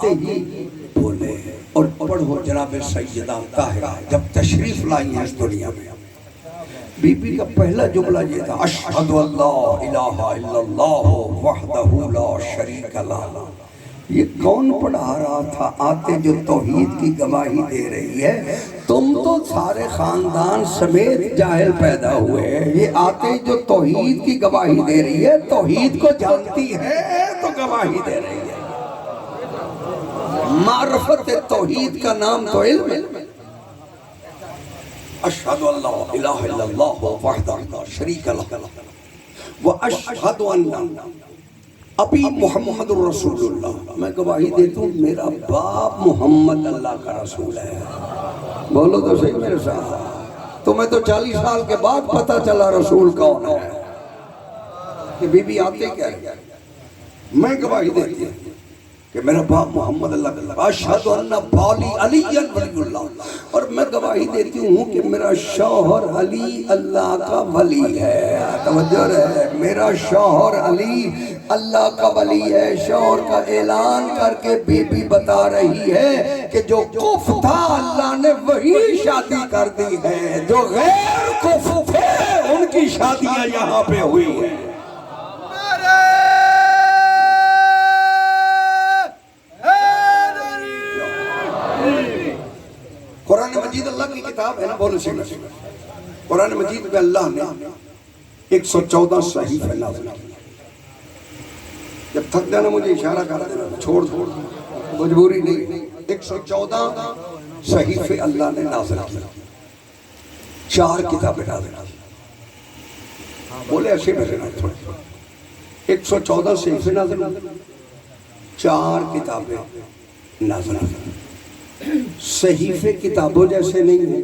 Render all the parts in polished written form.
آتے ہی بولے اور پڑھو جناب سیدہ طاہرہ جب تشریف لائی ہیں اس دنیا میں، بی بی کا پہلا جملہ یہ تھا اشہد ان لا الہ الا اللہ وحدہ لا شریک لہ۔ یہ کون پڑھا رہا تھا؟ آتے جو توحید کی گواہی دے رہی ہے، تم تو سارے خاندان سمیت جاہل پیدا ہوئے، یہ آتے جو توحید کی گواہی دے رہی ہے، توحید کو جانتی ہے تو گواہی دے رہی ہے۔ معرفت توحید کا نام تو علم ہے۔ اشہد ان لا الہ الا اللہ وحدہ لا شریک لہ واشہد ان ابی محمد رسول اللہ، میں گواہی دیتا ہوں میرا باپ محمد اللہ کا رسول ہے۔ بولو تو صحیح میرے ساتھ، تمہیں تو 40 سال کے بعد پتہ چلا رسول کون ہے کہ بی بی آتے کیا ہے؟ میں گواہی دیتی ہوں کہ میرا باپ محمد اللہ کا، اشہد ان بالی علی ولی اللہ، اور میں گواہی دیتی ہوں کہ میرا شوہر علی اللہ کا ولی ہے۔ توجہ رہے، میرا شوہر علی اللہ کا ولی ہے۔ شوہر کا اعلان کر کے بی بی بتا رہی ہے کہ جو کف تھا اللہ نے وہی شادی کر دی ہے، جو غیر کف تھے ان کی شادیاں یہاں پہ ہوئی ہیں۔ قرآن مجید اللہ کی کتاب ہے نا، بولو سینا سینا۔ قرآن مجید میں اللہ نے 114 صحیفے نازل کیے۔ جب تھک جانا مجھے اشارہ کر دینا، چھوڑ مجبوری نہیں۔ 114 صحیفے اللہ نے نازل کیے، 4 کتابیں نازل کی۔ بولے ایسے میں رہنا تھوڑے، 114 صحیفے نازل کی، 4 کتابیں نازل کی۔ صحیفے کتابوں جیسے نہیں ہیں،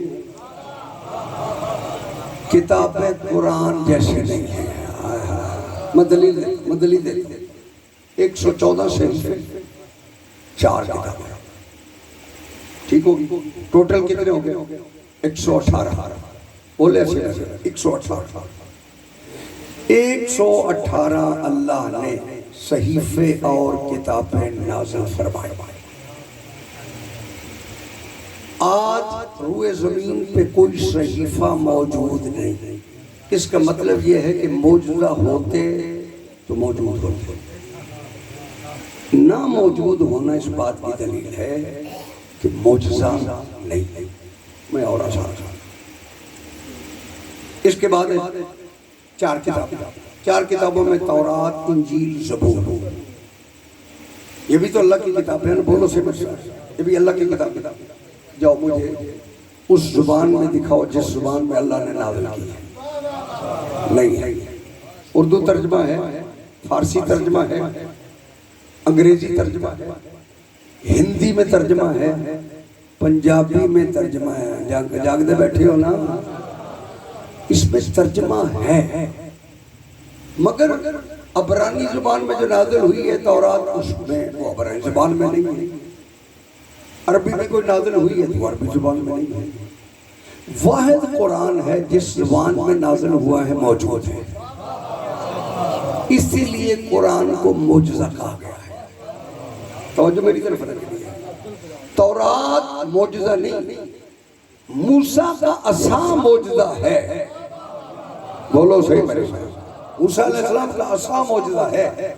کتابیں قرآن جیسے نہیں ہیں۔ مدلی دے 114 صحیفے، 4 کتابیں، ٹھیک ہوگی؟ ٹوٹل کتنے ہو گئے؟ 118۔ بولے ایسے 118۔ 118 اللہ نے صحیفے اور کتابیں نازل فرمائے۔ آج روئے زمین پہ کوئی صحیفہ موجود نہیں۔ اس کا مطلب یہ ہے کہ موجودہ ہوتے تو موجود ہوتے، نہ موجود ہونا اس بات کی دلیل ہے کہ معجزہ نہیں۔ میں اور آسان اس کے بعد 4 کتابیں، 4 کتابوں میں تورات، انجیل، زبور، یہ بھی تو اللہ کی کتاب ہے نا، بولو سے بچہ، یہ بھی اللہ کی کتاب ہے۔ جاؤ مجھے اس زبان میں دکھاؤ جس زبان میں اللہ نے نازل کی ہے۔ نہیں ہے، اردو ترجمہ ہے، فارسی ترجمہ ہے، انگریزی ترجمہ ہے، ہندی میں ترجمہ ہے، پنجابی میں ترجمہ ہے۔ جاگ دے بیٹھے ہو نا، اس میں ترجمہ ہے، مگر عبرانی زبان میں جو نازل ہوئی ہے تورات، اس میں وہ عبرانی زبان میں نہیں ہے۔ عربی میں کوئی نازل ہوئی ہے تو عربی زبان میں نہیں ہے۔ واحد قرآن ہے جس زبان میں نازل ہوا ہے موجود ہے، اسی لیے قرآن کو معجزہ کہا گیا ہے۔ توجہ میری طرف رکھیے، تورات معجزہ نہیں، موسیٰ کا عصا معجزہ ہے۔ بولو صحیح میرے ساتھ، موسیٰ علیہ السلام کا عصا معجزہ ہے،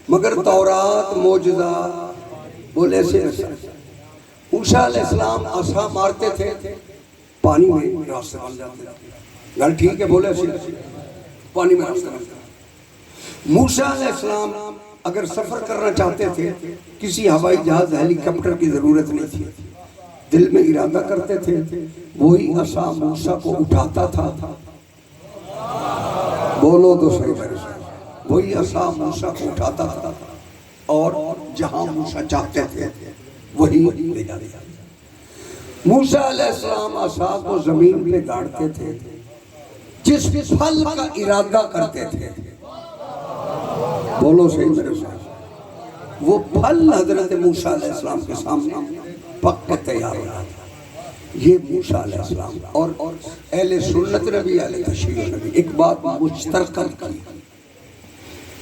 مگر تورات معجزہ بولے سے موسیٰ علیہ السلام عصا مارتے تھے، پانی میں راستے بن جاتے تھے۔ گل ٹھیک ہے؟ بولے سے پانی میں راستے بن جاتے۔ موسیٰ علیہ السلام اگر سفر کرنا چاہتے تھے، کسی ہوائی جہاز ہیلی کاپٹر کی ضرورت نہیں تھی، دل میں ارادہ کرتے تھے، وہی عصا موسیٰ کو اٹھاتا تھا۔ بولو تو صحیح میرے ساتھ، وہی عصا موسیٰ کو اٹھاتا تھا اور جہاں موسیٰ چاہتے تھے وہی لے جاتے تھے۔ موسیٰ علیہ السلام عصا کو زمین پہ گاڑتے تھے، جس پھل کا ارادہ کرتے تھے، بولو صحیح میرے ساتھ، وہ پھل حضرت موسیٰ علیہ السلام کے سامنے پک کے تیار ہو جاتا۔ یہ موسیٰ علیہ السلام اور اہل سنت نبی علیہ تشریح نبی ایک بات مشترکہ کی،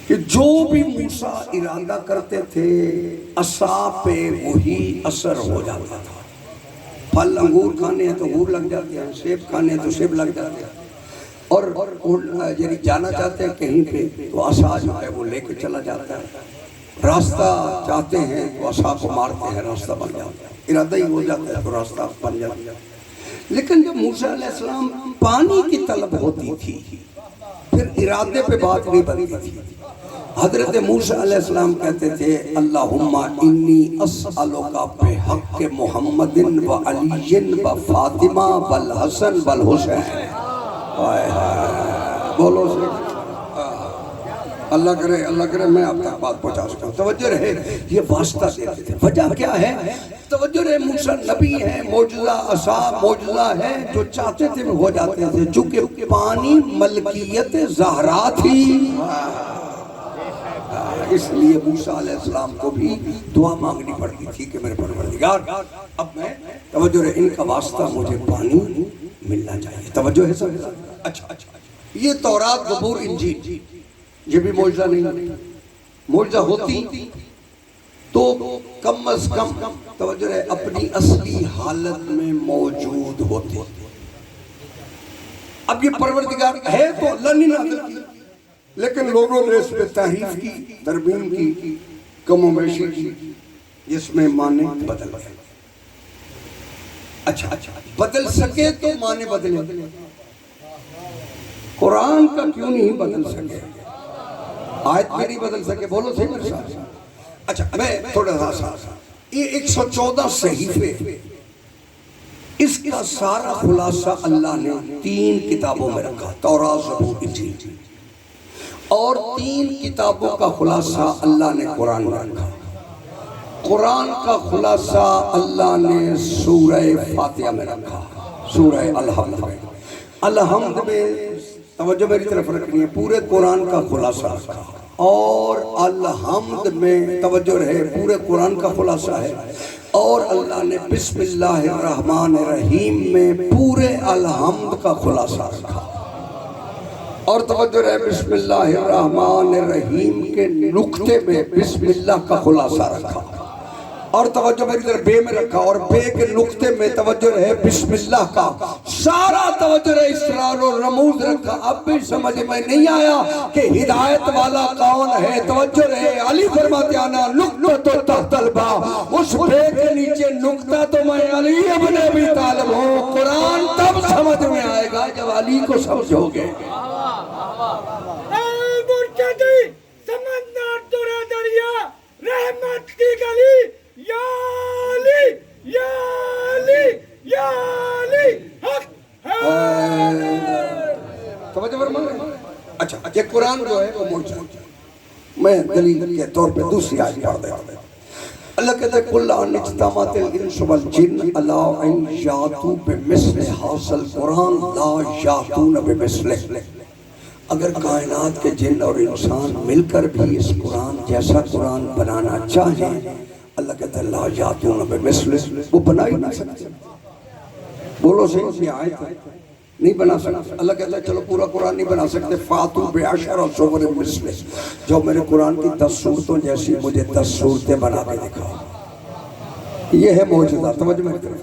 کہ جو بھی موسیٰ ارادہ کرتے تھے عصا پہ وہی اثر ہو جاتا تھا. پھل انگور کھانے ہیں تو انگور لگ جاتے ہیں، سیب کھانے ہیں تو سیب لگ جاتے ہیں، اور یعنی جانا چاہتے ہیں کہیں پہ تو عصا جو ہے وہ لے کے چلا جاتا ہے. راستہ چاہتے ہیں تو عصا کو مارتے ہیں، راستہ بن جاتا ہے. ارادہ ہی ہو جاتا ہے تو راستہ بن جاتا ہے. لیکن جب موسیٰ علیہ السلام پانی کی طلب ہوتی تھی پھر ارادے پہ بات نہیں بنتی تھی. حضرت موسیٰ علیہ السلام کہتے تھے اللہم انی اسألک بحق محمد و علی و فاطمہ والحسن والحسین. بولو سے اللہ کرے میں آپ تک بات پہنچا سکتا ہوں. توجہ رہے، یہ واسطہ دیتے تھے. وجہ کیا ہے؟ توجہ رہے، موسیٰ نبی ہے، معجزہ عصا معجزہ ہے، جو چاہتے تھے وہ ہو جاتے تھے. چونکہ پانی ملکیت زہرا تھی، اس لیے موسیٰ علیہ السلام کو بھی دعا مانگنی پڑتی تھی کہ میرے پروردگار اب میں توجہ رہے ان کا واسطہ مجھے پانی ملنا چاہیے. توجہ ہے سب؟ اچھا یہ تورات زبور انجیل یہ بھی معجزہ نہیں. معجزہ ہوتی تو کم از کم توجہ رہے اپنی اصلی حالت میں موجود ہوتے. اب یہ پروردگار ہے تو اللہ نے نازل کی، لیکن لوگوں نے اس پہ تحریف کی، ترمیم کی، کم و بیشی کی، جس میں معنی بدل گئے. اچھا بدل سکے تو معنی بدلے، قرآن کا کیوں نہیں بدل سکے؟ آیت بھی نہیں بدل سکے. بولو صحیح میرے ساتھ. اچھا میں تھوڑا سا یہ 114 صحیفے اس کا سارا خلاصہ اللہ نے 3 کتابوں میں رکھا، تورات زبور انجیل، اور 3 کتابوں کا خلاصہ اللہ نے قرآن میں رکھا. قرآن کا خلاصہ اللہ نے سورہ فاتحہ میں رکھا، سورہ الحمد میں. الحمد میں توجہ میری طرف رکھنی ہے، پورے قرآن کا خلاصہ رکھا، اور الحمد میں توجہ رہے پورے قرآن کا خلاصہ ہے. اور اللہ نے بسم اللہ الرحمن الرحیم میں پورے الحمد کا خلاصہ رکھا. اور توجہ رہے بسم اللہ الرحمن الرحیم کے نقطے میں بسم اللہ کا خلاصہ رکھا، اور توجہ میری طرف بے میں رکھا، اور بے کے نقطے میں توجہ رہے بسم اللہ کا سارا توجہ رہے اسرار و رموز رکھا. اب بھی سمجھ میں نہیں آیا کہ ہدایت والا کون ہے. توجہ رہے علی فرماتے آنا نقطہ تحت البا، اس بے کے نیچے نقطہ تو میں علی ابن ابی طالب ہوں. قرآن تب سمجھ میں آئے گا جب علی کو سمجھو گے. سمندر درہ دریا رحمت کی گلی یا علی یا علی یا علی حق ہے. توجہ فرمائیں. اچھا یہ قرآن جو ہے وہ معجزہ ہے. میں دلیل کے طور پہ دوسری آیت پڑھ دیتا ہوں. اللہ کہتا ہے قُلْ لَا اجْتَمَعَتِ الْإِنسُ وَالْجِنُّ عَلَىٰ أَن يَأْتُوا بِمِثْلِ هَٰذَا الْقُرْآنِ لَا يَأْتُونَ بِمِثْلِهِ. اگر کائنات کے جن اور انسان مل کر بھی اس قرآن جیسا قرآن بنانا چاہیں، اللہ کہتا ہے لا یاتون بمثلہ، وہ بنا ہی نہیں سکتے. بولو صحیح آیت ہے، نہیں بنا سکتے. اللہ کہتا ہے چلو پورا قرآن نہیں بنا سکتے، فاتو بعشر سور مثلہ، جو میرے قرآن کی 10 صورتوں جیسی مجھے 10 صورتیں بنا کے دکھاؤ. یہ ہے معجزہ. توجہ میری طرف،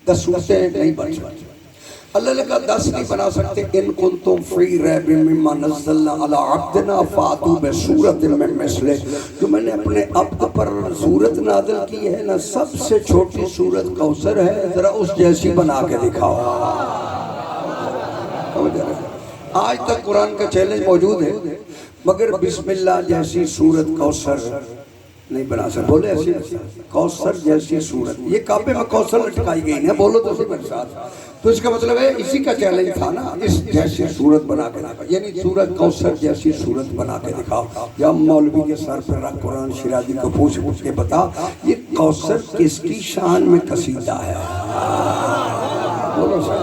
10 صورتیں نہیں بن سکتی. اللہ نے کہا 10 نہیں بنا سکتے. ان کنتم فی ریب مما نزلنا علی عبدنا فاتوا بسورۃ من مثلہ. جو میں نے اپنے عبد پر سورت نازل کی ہے نا، سب سے چھوٹی سورت کوثر ہے، ذرا اس جیسی بنا کے دکھاؤ. آج تک قرآن کا چیلنج موجود ہے، مگر بسم اللہ جیسی سورت کوثر نہیں بنا سکتے. بولے ایسی کوثر جیسی سورت، یہ کعبے میں کوثر لٹکائی گئی ہے. بولو تو میرے ساتھ. تو اس کا مطلب ہے اسی کا چیلنج تھا نا، اس جیسی صورت بنا کے دکھاؤ، یعنی سورت کوثر جیسی صورت بنا کے دکھاؤ. یا مولوی کے سر پر رکھ قرآن شیرازی کو پوچھ کے بتا یہ کوثر کس کی شان میں قصیدہ ہے. بولو سر،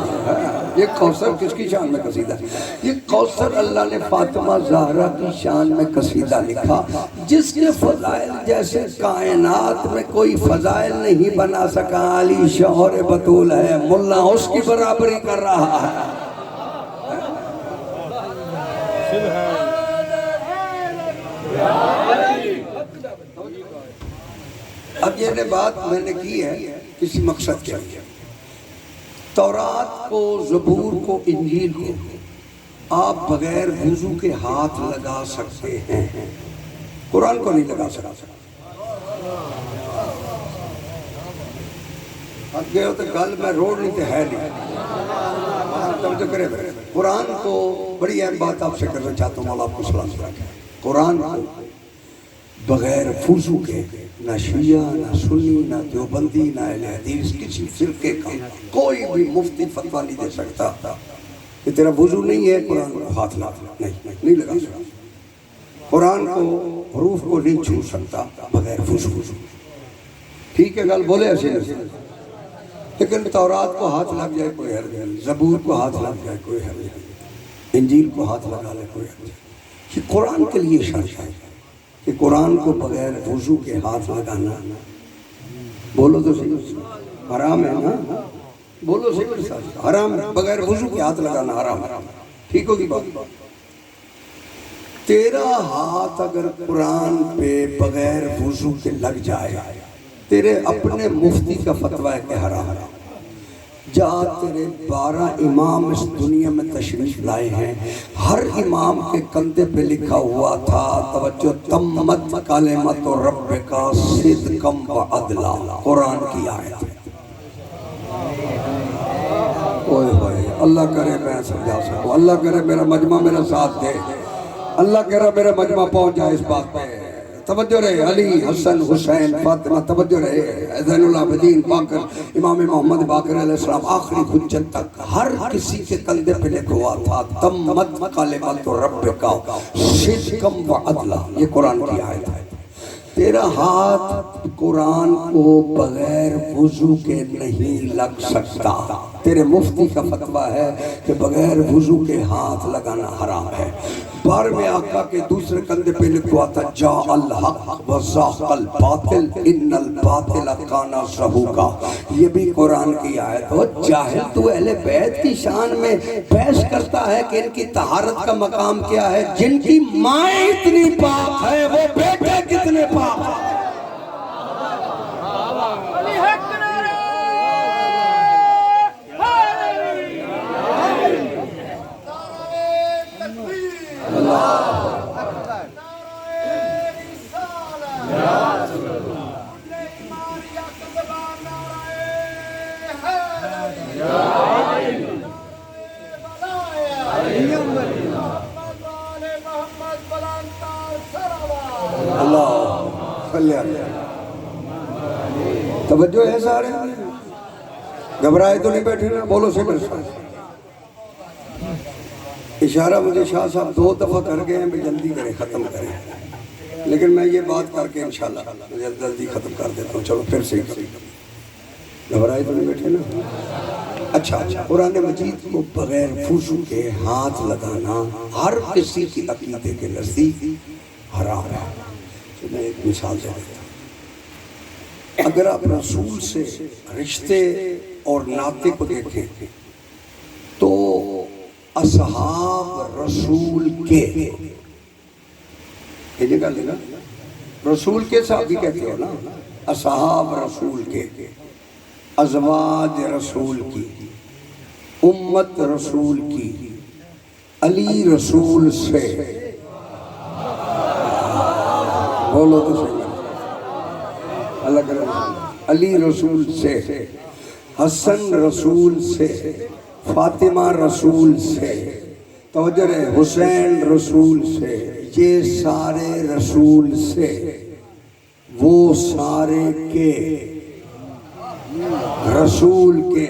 یہ کوثر کس کی شان میں قصیدہ ہے؟ یہ کوثر اللہ نے فاطمہ زہرا کی شان میں قصیدہ لکھا، جس کے فضائل جیسے کائنات میں کوئی فضائل نہیں بنا سکا. علی شوہر بطول ہے، ملا اس کی برابری کر رہا ہے. اب یہ بات میں نے کی ہے کسی مقصد کے لیے. تورات کو، زبور کو، انجیل کو آپ بغیر وضو کے ہاتھ لگا سکتے ہیں، قرآن کو نہیں لگا سکتے. اب یہ ہوتا گل میں روڈ نہیں تو ہے نہیں. توجہ کرے قرآن کو. بڑی اہم بات آپ سے کرنا چاہتا ہوں، مولا آپ کو سلام رکھے. قرآن کو بغیر وضو کے نہ شیعہ، نہ سنی، نہ دیوبندی، نہ اہل حدیث، کسی فرقے کا کوئی بھی مفتی فتویٰ نہیں دے سکتا کہ تیرا وضو نہیں ہے قرآن کو ہاتھ لگا، نہیں لگا سکتا. قرآن کو، حروف کو نہیں چھو سکتا بغیر وضو. ٹھیک ہے گل بولے ایسے نہیں. لیکن تورات کو ہاتھ لگ جائے کوئی حرج نہیں، زبور کو ہاتھ لگ جائے کوئی حرج نہیں، انجیل کو ہاتھ لگا لے کوئی حرج نہیں. یہ قرآن کے لیے شرط ہے کہ قرآن کو بغیر وضو کے ہاتھ لگانا، بولو تو صحیح، حرام ہے نا؟ بولو صحیح، حرام ہے. بغیر وضو کے ہاتھ لگانا حرام ہے. ٹھیک ہوگی بات؟ تیرا ہاتھ اگر قرآن پہ بغیر وضو کے لگ جائے، تیرے اپنے مفتی کا فتویٰ ہے کہ حرام. جا تیرے 12 امام اس دنیا میں تشریف لائے ہیں، ہر امام کے کندھے پہ لکھا ہوا تھا، توجہ، تمت کلمۃ ربک صدقا وعدلا، قرآن کی آیت ہے. اوئے ہوئے، اللہ کرے میں سمجھا سکوں، اللہ کرے میرا مجمع میرا ساتھ دے، اللہ کرے میرا مجمع پہنچ جائے اس بات پہ. توجہ رہے، علی، حسن، حسین، فاطمہ، توجہ رہے، زین العابدین، باقر، امام محمد باقر علیہ السلام، آخری حجت تک ہر کسی کے کندھے پہ لکھا ہوا تھا تمت کلمۃ ربک صدقا وعدلا. یہ قرآن کی آیت ہے. تیرا ہاتھ قرآن کو بغیر وضو کے نہیں لگ سکتا. تیرے مفتی کا فتویٰ ہے کہ بغیر وضو کے ہاتھ لگانا حرام ہے. 12ویں آقا کے دوسرے کندھے پہ لکھا تھا جاء الحق وزاق الباطل ان الباطل کان زہوقا. یہ بھی قرآن کی آیت ہے. جاہل تو اہل بیت کی شان میں بحث کرتا ہے کہ ان کی طہارت کا مقام کیا ہے. جن کی مائیں اتنی پاک ہے وہ بیٹے کتنے پاک ہیں. توجہ ہے سارے؟ گھبرائے تو نہیں بیٹھے نا؟ بولو سے میرے ساتھ. اشارہ مجھے شاہ صاحب 2 دفعہ کر گئے ہیں، میں جلدی کریں، ختم کریں، لیکن میں یہ بات کر کے انشاءاللہ جلدی ختم کر دیتا ہوں. چلو پھر سے گھبرائے تو نہیں بیٹھے نا؟ اچھا، قرآن مجید کو بغیر وضو کے ہاتھ لگانا ہر کسی کی عقیدے کے نزدیک حرام ہے. میں ایک مثال دے دیتا ہوں. اگر آپ رسول سے رشتے اور ناطے کو دیکھیں تو اصحاب رسول کے، یہ جگہ لینا، رسول کے صحابی کہتے ہو نا، اصحاب رسول کے، ازواج رسول کی، امت رسول کی، علی رسول سے، بولو تو صحیح، اللہ کرے، علی رسول سے، حسن رسول سے، فاطمہ رسول سے، توجہ رہے، حسین رسول سے، یہ سارے رسول سے، وہ سارے کے، رسول کے،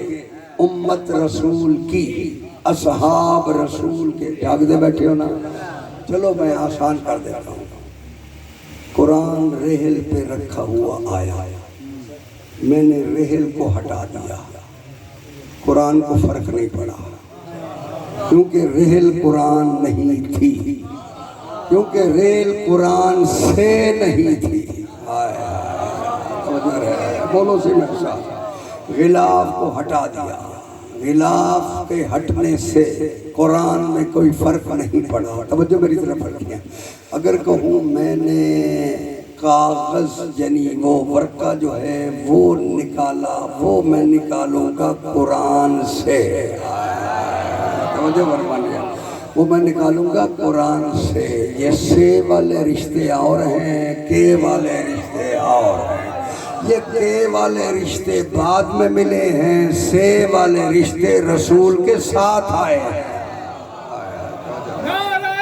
امت رسول کی، اصحاب رسول کے. جاگ دے بیٹھے ہو نا؟ چلو میں آسان کر دیتا ہوں. قرآن رحل پہ رکھا ہوا آیا، میں نے رحل کو ہٹا دیا، قرآن کو فرق نہیں پڑا، کیونکہ رحل قرآن نہیں تھی، کیونکہ رحل قرآن سے نہیں تھی. بولو سے میرے ساتھ، غلاف کو ہٹا دیا. غلاف کے ہٹنے سے قرآن میں کوئی فرق نہیں پڑا. توجہ میری طرف رکھیں. اگر کہوں میں نے کاغذ یعنی وہ ورقہ جو ہے وہ نکالا، وہ میں نکالوں گا قرآن سے، توجہ فرمائیے، وہ میں نکالوں گا قرآن سے۔ یہ سے والے رشتے اور ہیں، کے والے رشتے اور ہیں۔ یہ کے والے رشتے بعد میں ملے ہیں، سے والے رشتے رسول کے ساتھ آئے ہیں۔ نعرہ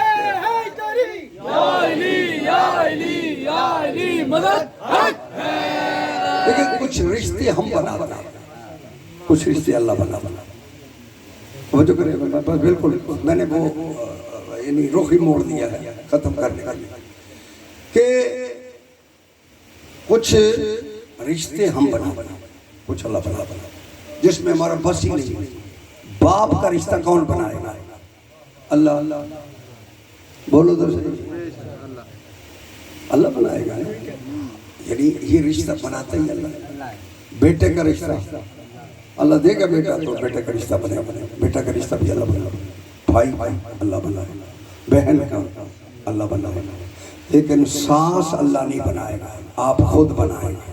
حیدری، یا علی یا علی یا علی مدد حق ہے۔ لیکن کچھ رشتے ہم بنا، کچھ رشتے اللہ بنا۔ وہ جو کرے بالکل میں نے وہ یعنی رخ ہی موڑ دیا ہے ختم کرنے کا، کہ کچھ رشتے ہم بنا، کچھ اللہ بنا، جس میں ہمارا بس ہی نہیں۔ باپ کا رشتہ کون بنائے گا؟ اللہ، بولو تو صحیح، اللہ بنائے گا، یعنی یہ رشتہ بناتا ہی اللہ۔ بیٹے کا رشتہ اللہ دے گا، بیٹا تو بیٹے کا رشتہ بنے، بیٹا کا رشتہ بھی اللہ بنا، بھائی اللہ بنا، بہن کا اللہ بنا، لیکن ساس اللہ نہیں بنائے گا، آپ خود بنائیں گے۔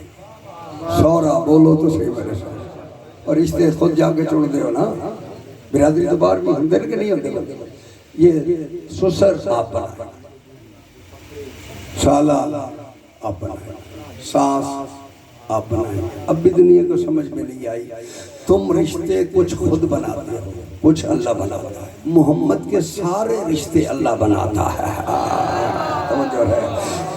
شورا، بولو تو صحیح میرے ساتھ، اور رشتے خود جا کے چھوڑ دے ہو نا، برادری تو باہر بھی ہم کے نہیں ہوتے۔ یہ سسر آپ بنائیں، سالہ آپ بنائیں، ساس آپ بنائیں۔ اب بھی دنیا کو سمجھ میں نہیں آئی، تم رشتے کچھ خود بناتے ہو، کچھ اللہ بناتا ہے۔ محمد کے سارے رشتے اللہ بناتا ہے، توجہ ہے،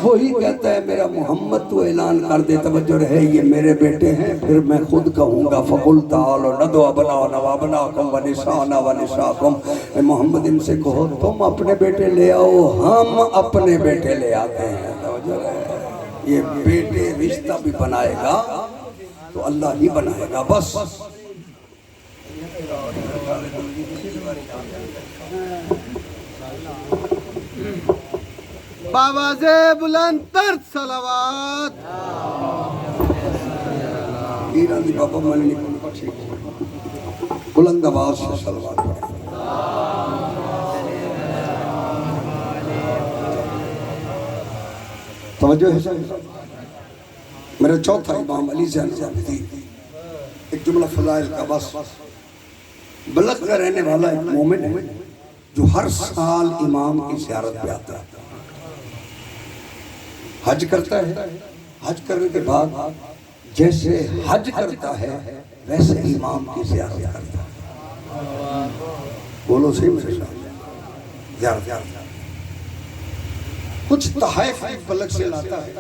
وہی کہتا ہے میرا محمد تو اعلان کر دے، توجہ ہے، یہ میرے بیٹے ہیں، پھر میں خود کہوں گا فَقُلْ تَعَالَوْا نَدْعُ أَبْنَاءَنَا وَأَبْنَاءَكُمْ وَنِسَاءَنَا وَنِسَاءَكُمْ۔ اے محمد ان سے کہو تم اپنے بیٹے لے آؤ، ہم اپنے بیٹے لے آتے ہیں، توجہ ہے۔ یہ بیٹے رشتہ بھی بنائے گا تو اللہ ہی بنائے گا، بس۔ باواز بلند تر صلوات۔ ایران دی بابا ملنی بلند آواز سے صلوات پڑھیں۔ توجہ ہے میرا چوتھا امام علی زین العابدین، ایک جملہ فضائل کا، بس۔ بلخ کا رہنے والا ایک مومن ہے جو ہر سال امام کی زیارت پہ آتا ہے، حج کرتا ہے، حج کرنے کے بعد جیسے حج کرتا ہے ویسے امام کی زیارت کرتا ہے۔ بولو صحیح میرے ساتھ، زیارت کچھ تحائف بلخ سے لاتا ہے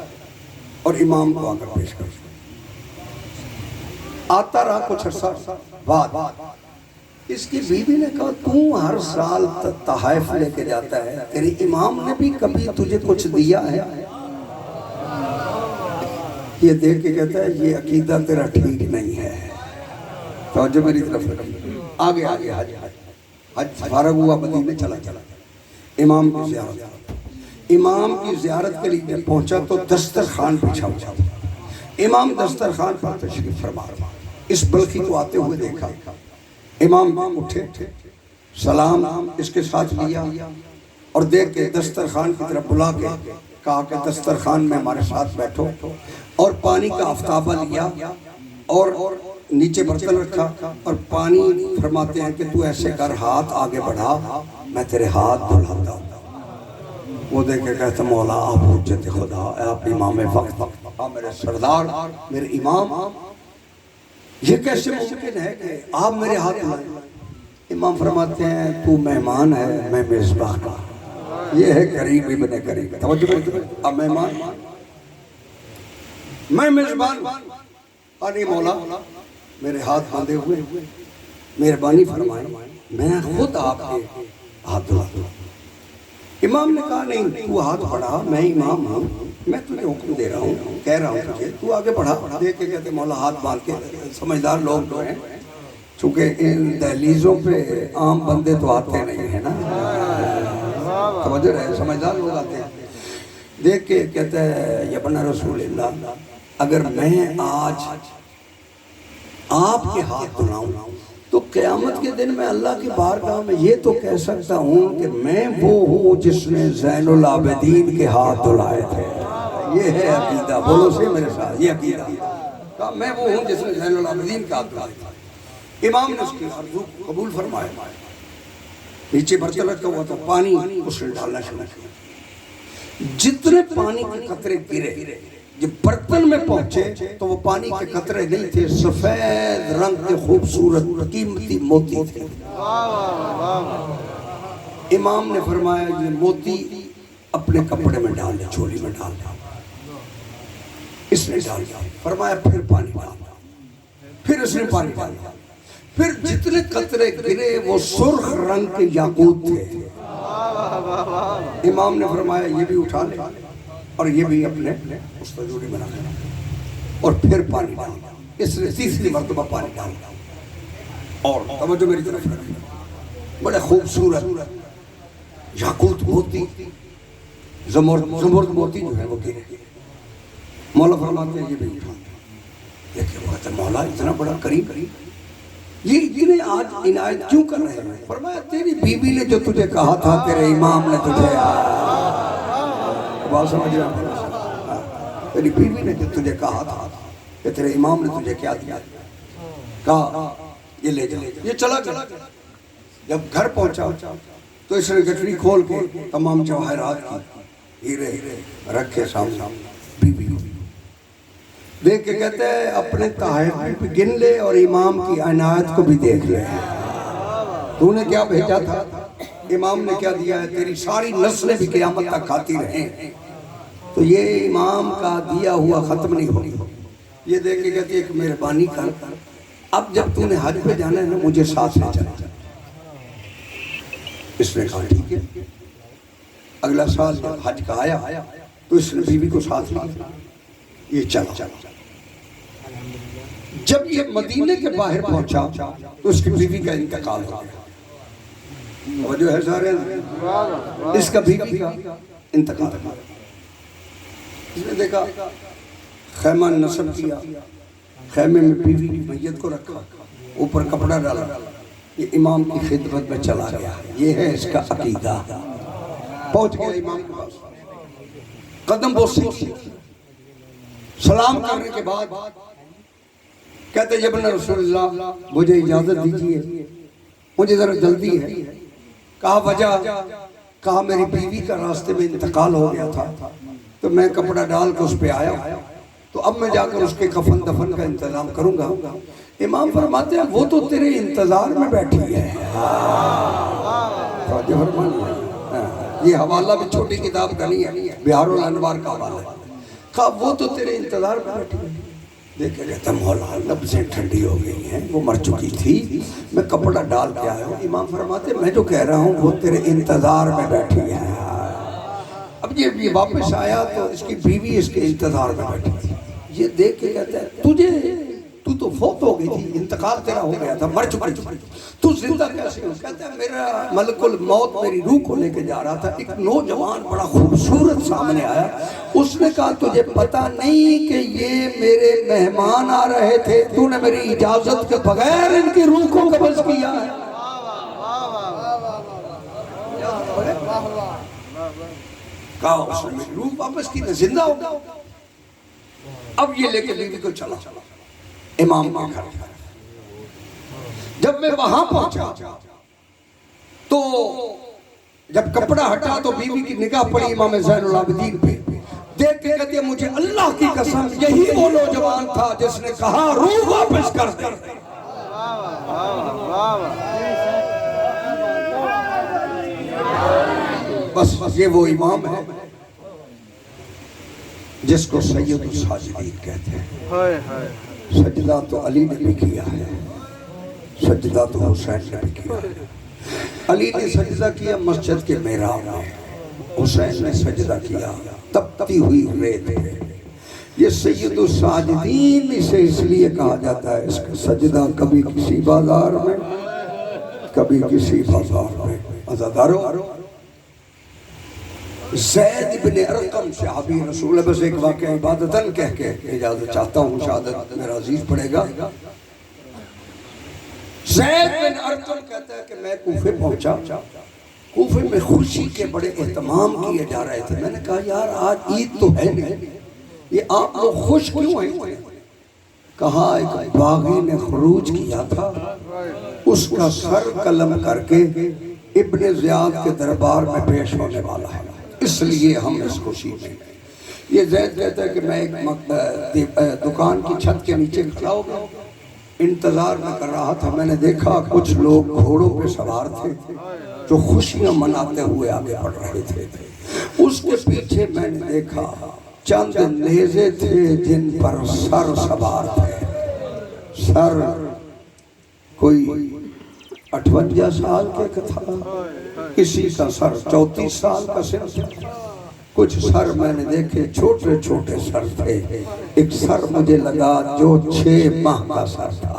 اور امام کو آ کر پیش کرتا ہے۔ آتا رہا کچھ عرصہ بعد اس کی بیوی نے کہا تو ہر سال تحائف لے کے جاتا ہے، تیرے امام نے بھی کبھی تجھے کچھ دیا ہے؟ یہ دیکھ کے کہتا ہے یہ عقیدہ تیرا ٹھیک نہیں ہے، توجہ میری طرف رکھی۔ آگے حج فارغ ہوا، مدینے چلا، امام کی زیارت، امام کی زیارت کے لیے پہنچا تو دسترخوان بچھا ہوا تھا۔ امام دسترخوان پر تشریف فرما، اس بلخی کو آتے ہوئے دیکھا، امام اٹھے، سلام اس کے ساتھ لیا اور دیکھ کے دسترخوان کی طرف بلا کے کہا کہ دسترخوان میں ہمارے ساتھ بیٹھو، اور پانی کا آفتابہ لیا اور نیچے برتن رکھا، اور پانی فرماتے ہیں کہ تو ایسے کر، ہاتھ آگے بڑھا، میں تیرے ہاتھ دھلاتا ہوں۔ وہ دیکھ کے کہتا مولا آپ حجت خدا، آپ امام وقت، آپ میرے سردار، میرے امام، یہ کیسے ممکن ہے کہ آپ میرے ہاتھ دھلائیں؟ امام فرماتے ہیں تو مہمان ہے، میں میزبان ہوں۔ یہ ہے کریم ابن کریم، توجہ کریں، اب مہمان، میں میزبان، آنی مولا میرے ہاتھ باندھے ہوئے، مہربانی فرمائیں میں خود آپ کے ہاتھ دھلا دوں۔ امام نے کہا نہیں، تو ہاتھ بڑھا، میں امام ہوں، میں تجھے حکم دے رہا ہوں، کہہ رہا ہوں تجھے، تو آگے بڑھا۔ دیکھ کے کہتے مولا ہاتھ باندھ کے، سمجھدار لوگ جو ہیں، چونکہ ان دہلیزوں پہ عام بندے تو آتے نہیں ہیں نا، سمجھ رہے، سمجھدار لوگ آتے ہیں۔ دیکھ کے کہتا ہے یا ابن رسول اللہ، اگر میں آج آپ کے ہاتھ دھلاؤں تو قیامت کے دن میں اللہ کی بارگاہ میں یہ تو کہہ سکتا ہوں کہ میں وہ ہوں جس نے زین العابدین کے ہاتھ دھلائے تھے۔ یہ ہے عقیدہ، بولو سے میرے ساتھ، یہ عقیدہ۔ کہا میں وہ ہوں جس نے زین العابدین کا عقیدہ تھا۔ امام نے اس کی عرض قبول فرمایا، نیچے برتن رکھا ہوا تھا، پانی اس نے ڈالنا شروع کیا۔ جتنے پانی کے قطرے گرے جب برتن میں پہنچے تو وہ پانی کے قطرے نہیں تھے، سفید رنگ کے خوبصورت قیمتی موتی تھے۔ امام نے فرمایا یہ موتی اپنے کپڑے میں ڈال دے، چولی میں ڈال دے۔ اس نے ڈال دیا، فرمایا پھر پانی ڈال دیا، پھر اس نے پانی ڈال دیا، پھر جتنے قطرے گرے وہ سرخ رنگ کے یاقوت تھے۔ امام نے فرمایا یہ بھی اٹھا لے اور یہ بھی اپنے مستجوری بنا لے، اور پھر پانی ڈال دیا۔ اس نے تیسری مرتبہ پانی ڈال دیا، اور توجہ میری طرف رکھیں، بڑے خوبصورت یاقوت موتی، زمرد موتی جو ہے وہ گرے۔ مولا فرماتے ہیں یہ بھی اٹھا دیا۔ دیکھیں وہ کہتے ہیں مولا اتنا بڑا قریب یہ اتنے آج عنایت کیوں کر رہے ہیں؟ فرمایا تیری بیوی نے جو تجھے کہا تھا، تیرے امام نے تجھے، بات سمجھ رہا ہے؟ تیری بیوی نے جو تجھے کہا تھا کہ تیرے امام نے تجھے کیا دیا، کہا یہ لے جا، یہ چلا گیا۔ جب گھر پہنچا تو اس نے گٹری کھول کے تمام جواہرات کی ہیرے رکھے سامنے، بیوی دیکھ کے کہتے ہیں اپنے تحائف بھی گن لے اور امام کی عنایت کو بھی دیکھ لے۔ تو نے کیا بھیجا تھا، امام نے کیا دیا ہے، تیری ساری نسلیں بھی قیامت تک کھاتی رہیں، تو یہ امام کا دیا ہوا ختم نہیں ہوگی۔ یہ دیکھ کے کہتی ہے کہ مہربانی کر، اب جب تو نے حج پہ جانا ہے نا مجھے ساتھ لے چلا۔ اس نے کہا ٹھیک ہے۔ اگلا سال جب حج کا آیا تو اس نے بیوی کو ساتھ لیا، یہ چلا۔ جب یہ مدینے کے باہر پہنچا تو اس کی بیوی کا انتقال ہو گیا۔ وہ جو ہے سارے اس کا بیوی کا انتقال ہو گیا۔ اس نے دیکھا خیمہ نصب کیا، خیمے میں بیوی کی میت کو رکھا، اوپر کپڑا ڈالا، یہ امام کی خدمت میں چلا گیا۔ یہ ہے اس کا عقیدہ۔ پہنچ گیا امام کے پاس، قدم بوسی کی، سلام کرنے کے بعد کہتے ہیں ابن رسول اللہ مجھے اجازت دیجیے، مجھے ذرا جلدی ہے۔ کہا وجہ، کہا میری بیوی کا راستے میں انتقال ہو گیا تھا تو میں کپڑا ڈال کے اس پہ آیا، تو اب میں جا کر اس کے کفن دفن کا انتظام کروں گا۔ امام فرماتے ہیں وہ تو تیرے انتظار میں بیٹھی ہے۔ یہ حوالہ بھی چھوٹی کتاب کا نہیں ہے، بہار الانوار کا حوالہ ہے۔ کہا وہ تو تیرے انتظار میں بیٹھی ہے۔ دیکھے کہتا مولا لبزیں ٹھنڈی ہو گئی ہیں، وہ مر چکی تھی، میں کپڑا ڈال کے آیا ہوں۔ امام فرماتے ہیں میں جو کہہ رہا ہوں وہ تیرے انتظار میں بیٹھی ہے۔ اب یہ واپس آیا تو اس کی بیوی اس کے انتظار میں بیٹھی تھی۔ یہ دیکھ کے کہتا ہے تو تو فوت ہو گئی تھی، انتقال تیرا ہو گیا تھا، مر چکی، تو زندہ کیسے ہو؟ کہتا ہے میرا ملک الموت میری روح کو لے کے جا رہا تھا، ایک نوجوان بڑا خوبصورت سامنے آیا، اس نے کہا تجھے پتا نہیں کہ یہ میرے مہمان آ رہے تھے، تو نے میری اجازت کے بغیر ان کی روح کو قبض کیا ہے۔ کہا اس نے میری روح واپس کی، میں زندہ ہو گیا۔ اب یہ لے کے بیوی کو چلا امام کے گھر۔ جب میں وہاں پہنچا تو جب کپڑا ہٹا تو بیوی کی نگاہ پڑی امام زین العابدین پہ، دیکھ کے کہتی ہے مجھے اللہ کی قسم یہی وہ نوجوان تھا جس نے کہا روح واپس کر دے۔ بس یہ وہ امام ہے جس کو سید الساجدین کہتے ہیں۔ سجدہ تو علی نے بھی کیا ہے، سجدہ تو حسین نے بھی کیا ہے۔ علی نے سجدہ کیا مسجد کے محراب میں، حسین نے سجدہ کیا تپتی ہوئی ریت پہ۔ یہ سید الساجدین اسے اس لیے کہا جاتا ہے، اس کا سجدہ کبھی کسی بازار میں کبھی کسی بازار میں۔ عزادارو زید بن ارقم صحابی رسول اللہ، بس ایک واقعہ عبادتاً کہہ کے اجازت چاہتا ہوں، شہادت میرا عزیز پڑے گا۔ زید بن ارقم کہتا ہے کہ میں کوفے پہنچا، کوفے میں خوشی کے بڑے اہتمام کیے جا رہے تھے۔ میں نے کہا یار آج عید تو ہے نہیں، یہ آپ لوگ خوش کیوں ہیں؟ کہا ایک باغی نے خروج کیا تھا، اس کا سر قلم کر کے ابن زیاد کے دربار میں پیش ہونے والا ہے، اس لیے ہم اس خوشی میں ہیں۔ یہ زید کہتا ہے کہ میں ایک دکان کی چھت کے نیچے کھڑا ہو گیا، انتظار میں کر رہا تھا۔ میں نے دیکھا کچھ لوگ گھوڑوں پہ سوار تھے جو خوشیاں مناتے ہوئے آگے بڑھ رہے تھے۔ اس کے پیچھے میں نے دیکھا چند نیزے تھے جن پر سر سوار تھے۔ سر کوئی 58 سال کے تھا، کسی کا سر 34 سال کا سر تھا، کچھ سر میں نے دیکھے چھوٹے چھوٹے سر تھے۔ ایک سر مجھے لگا جو 6 ماہ کا سر تھا۔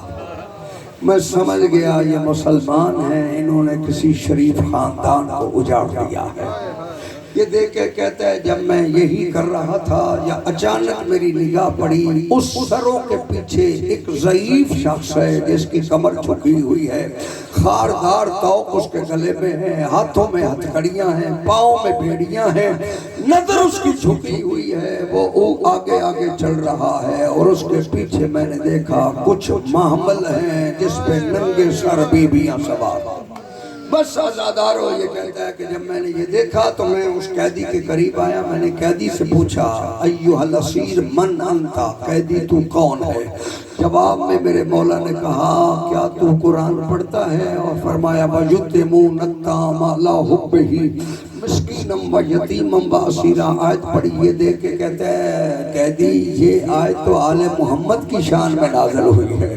میں سمجھ گیا یہ مسلمان ہیں، انہوں نے کسی شریف خاندان کو اجاڑ دیا ہے۔ یہ دیکھ کے کہتا ہے جب میں یہی کر رہا تھا یا اچانک میری نگاہ پڑی اس سروں کے پیچھے ایک ضعیف شخص ہے جس کی کمر جھکی ہوئی ہے، خاردار توق اس کے گلے میں ہے، ہاتھوں میں ہتھکڑیاں ہیں، پاؤں میں بیڑیاں ہیں، نظر اس کی جھکی ہوئی ہے، وہ آگے آگے چل رہا ہے اور اس کے پیچھے میں نے دیکھا کچھ محمل ہیں جس پہ ننگے سر بیویاں سوار۔ بس آزادار ہو، یہ کہتا ہے کہ جب میں نے یہ دیکھا تو میں اس قیدی کے قریب آیا، میں نے قیدی سے پوچھا ایھا الاسیر من انتا، قیدی تو کون ہے؟ جواب میں میرے مولا نے کہا کیا تو قرآن پڑھتا ہے؟ اور فرمایا وَيُطْعِمُونَ الطَّعَامَ عَلَىٰ حُبِّهِ مسکینم و یتیمم و اسیرا۔ آیت پڑھی، یہ دیکھ کے کہتا ہے قیدی یہ آیت تو آل محمد کی شان میں نازل ہوئی ہے،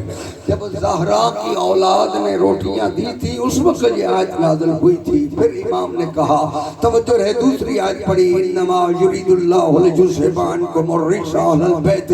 جب زہرا کی اولاد نے روٹیاں دی تھی اس وقت یہ آیت نازل ہوئی تھی۔ پھر امام نے کہا توجہ ہے، دوسری آیت پڑھی انما یرید اللہ لیذھب عنکم الرجس اہل البیت